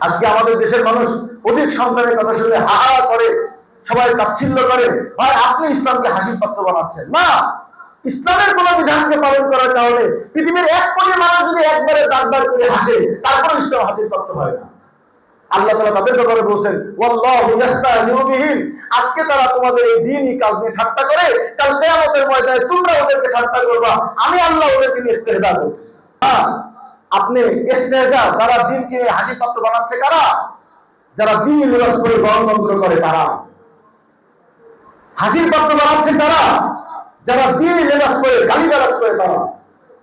আজকে আমাদের দেশের মানুষ অধিক সন্তানের কথা শুনলে হাহা করে, সবাই তাচ্ছিল্য করে, ভাই আপনি ইসলামকে হাসির পাত্র বানাচ্ছেন। না, ইসলামের কোন বিধানকে পালন করার কারণে পৃথিবীর 1 কোটি মানুষ যদি একবারে দাঁত করে হাসে, তারপর ইসলাম হাসির পাত্র হয় না। আল্লাহ তাআলা তাদের ব্যাপারে বলেন, ওয়াল্লাহু ইস্তাহজিউ বিহিম, আজকে তারা তোমাদের এই দ্বীনি কাজ নিয়ে ঠাট্টা করে, কাল কিয়ামতের ময়দানে তোমরা ওদেরকে ঠাট্টা করবা, আমি আল্লাহ ওদেরকে নিয়ে ইস্তেহজা করতেছি। হ্যাঁ, আপনি ইস্তেহজা, যারা দ্বীনকে হাসির পাত্র বানাচ্ছে কারা? যারা দ্বীনি লিবাস করে গণতন্ত্র করে তারা। হাসির পাত্র বানাচ্ছে তারা যারা দ্বীনি লিবাস করে গালিগালাজ করে তারা।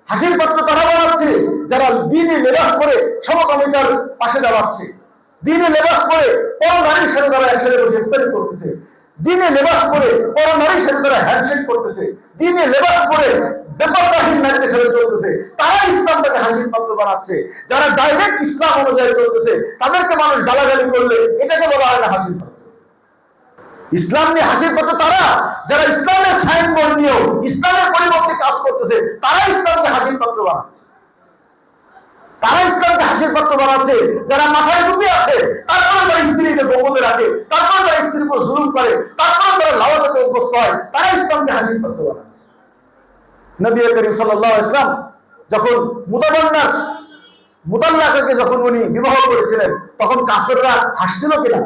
হাসির পাত্র তারা বানাচ্ছে যারা দ্বীনি লিবাস করে সমকামিতার পাশে দাঁড়াচ্ছে। দ্বীনি লিবাস করে পর নারীর সাথে তারা একসাথে বসে ইফতারি করতেছে। দ্বীনি লিবাস করে পর নারীর সাথে তারা হ্যান্ডশেক করতেছে। দ্বীনি লিবাস করে বেপরদাহীন নারীদের সাথে চলতেছে। তারা ইসলামটাকে হাসির পাত্র বানাচ্ছে। যারা ডাইরেক্ট ইসলাম অনুযায়ী চলতেছে তাদেরকে মানুষ গালাগালি করলে এটাকে বলা হয় না হাসির পাত্র। ইসলাম নিয়ে হাসির পাত্র তারা যারা ইসলামের সাইনবোর্ড নিয়েও ইসলামের পরিবর্তে কাজ করতেছে, তারা ইসলামকে হাসির পাত্র বানাচ্ছে। তারা ইসলামকে হাসির পাত্র বানাচ্ছে যারা মাথায় টুপি আছে, তারপরে তারা স্ত্রীকে গোপনে রাখে, তারপরে তারা স্ত্রীর উপর জুলুম করে, তারপরে তারা লাওয়াতে অভ্যস্ত হয়, তারা ইসলামকে হাসির পাত্র বানাচ্ছে। নবী করিম সাল্লাল্লাহু আলাইহি ওয়াসাল্লাম যখন মুতাল্লাকাকে যখন উনি বিবাহ করেছিলেন, তখন কাফেররা হাসছিল কিনা,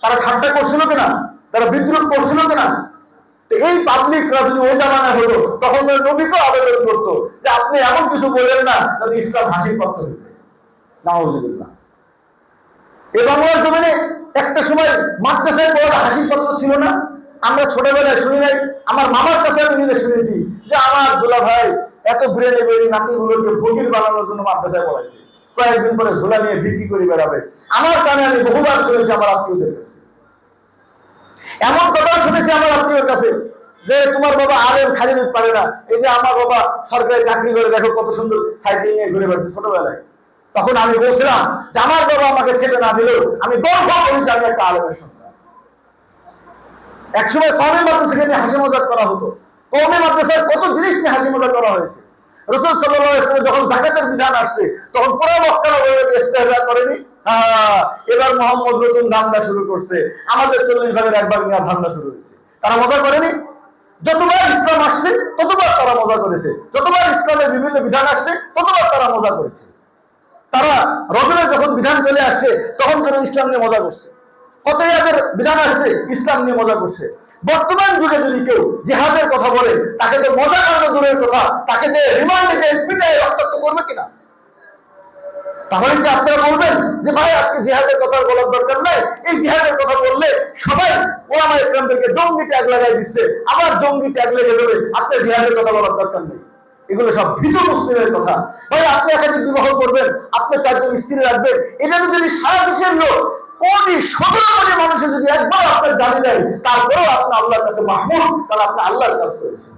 তারা ঠাট্টা করছিল কিনা, তারা বিদ্রুপ করছিল কিনা? তো এই পাবলিকরা যদি ওই জামানায় হতো, তখন নবীকেও আবেদন করতো যে আপনি এমন কিছু বললেন না যদি ইসলাম হাসির পাত্র হইতে। নাউযুবিল্লাহ। এই বাংলার জমিনে একটা সময় মাদ্রাসায় পড়া হাসির পাত্র ছিল না। আমরা ছোটবেলায় শুনি নাই, আমার মামার কাছে আমি নিজে শুনেছি যে আমার দুলা ভাই এত ব্রেনে বেরি নাতিগুলোকে ফকির বানানোর জন্য মাদ্রাসায় পড়াইছে, কয়েকদিন পরে ঝোলা নিয়ে বিক্রি করে বেড়াবে। আমার কানে আমি বহুবার শুনেছি আমার আত্মীয়দের কাছে। এমন কথা শুনেছি আমার আত্মীয়ের কাছে যে তোমার বাবা আলেম খালি পারে না, এই যে আমার বাবা সরকারি চাকরি করে, দেখো কত সুন্দর সাইকেল নিয়ে ঘুরে বেড়াচ্ছে ছোটবেলায়। তখন আমি বলছিলাম যে আমার বাবা আমাকে খেতে না দিলেও আমি গর্ব করি যে আমি একটা আলেমের সন্তান। একসময় কওমি মাদ্রাসাকে নিয়ে হাসি মজাক করা হতো। কওমি মাদ্রাসায় কত জিনিস নিয়ে হাসি মজাক করা হয়েছে। রাসূল সাল্লাল্লাহু আলাইহি ওয়াসাল্লাম যখন যাকাতের বিধান আসছে, তখন পুরো মক্কার ইস্তেহজা করেনি। এবার মোহাম্মদ নতুন ধান্দা শুরু করছে, আমাদের 40 ভাগের 1 ভাগ নেওয়ার ধান্দা শুরু হয়েছে। তারা মজা করেনি? যতবার ইসলাম আসছে ততবার তারা মজা করেছে, যতবার ইসলামের বিভিন্ন বিধান আসছে ততবার তারা মজা করেছে। তারা রজবের যখন বিধান চলে আসছে তখন তারা ইসলাম নিয়ে মজা করছে। কতয়াদের বিধান আসছে ইসলাম নিয়ে মজা করছে। বর্তমান যুগে যদি কেউ জিহাদের কথা বলে, তাকে তো মজা করানো দূরের কথা, তাকে যে রিমান্ডে যে পিটায় রক্তাক্ত করবে কিনা? তাহলে কি আপনারা বলবেন যে ভাই আজকে জিহাদের কথা বলার দরকার নাই, এই জিহাদের কথা বললে সবাই ওলামায়ে কেরামদেরকে জঙ্গি ট্যাগ লাগাই দিচ্ছে, আবার জঙ্গি ট্যাগ লেগে যাবে, আপনার জিহাদের কথা বলার দরকার নেই। এগুলো সব ভীত মুসলিমের কথা। ভাই আপনি একাধিক বিবাহ করবেন, আপনি 4 জন স্ত্রী রাখবেন, এটা যদি সারা দেশের লোক 17 কোটি মানুষের যদি একবার আপনার গালি দেয়, তারপরেও আপনি আল্লাহর কাছে মাহমুদ, কারণ আপনি আল্লাহর কাজ করেছেন।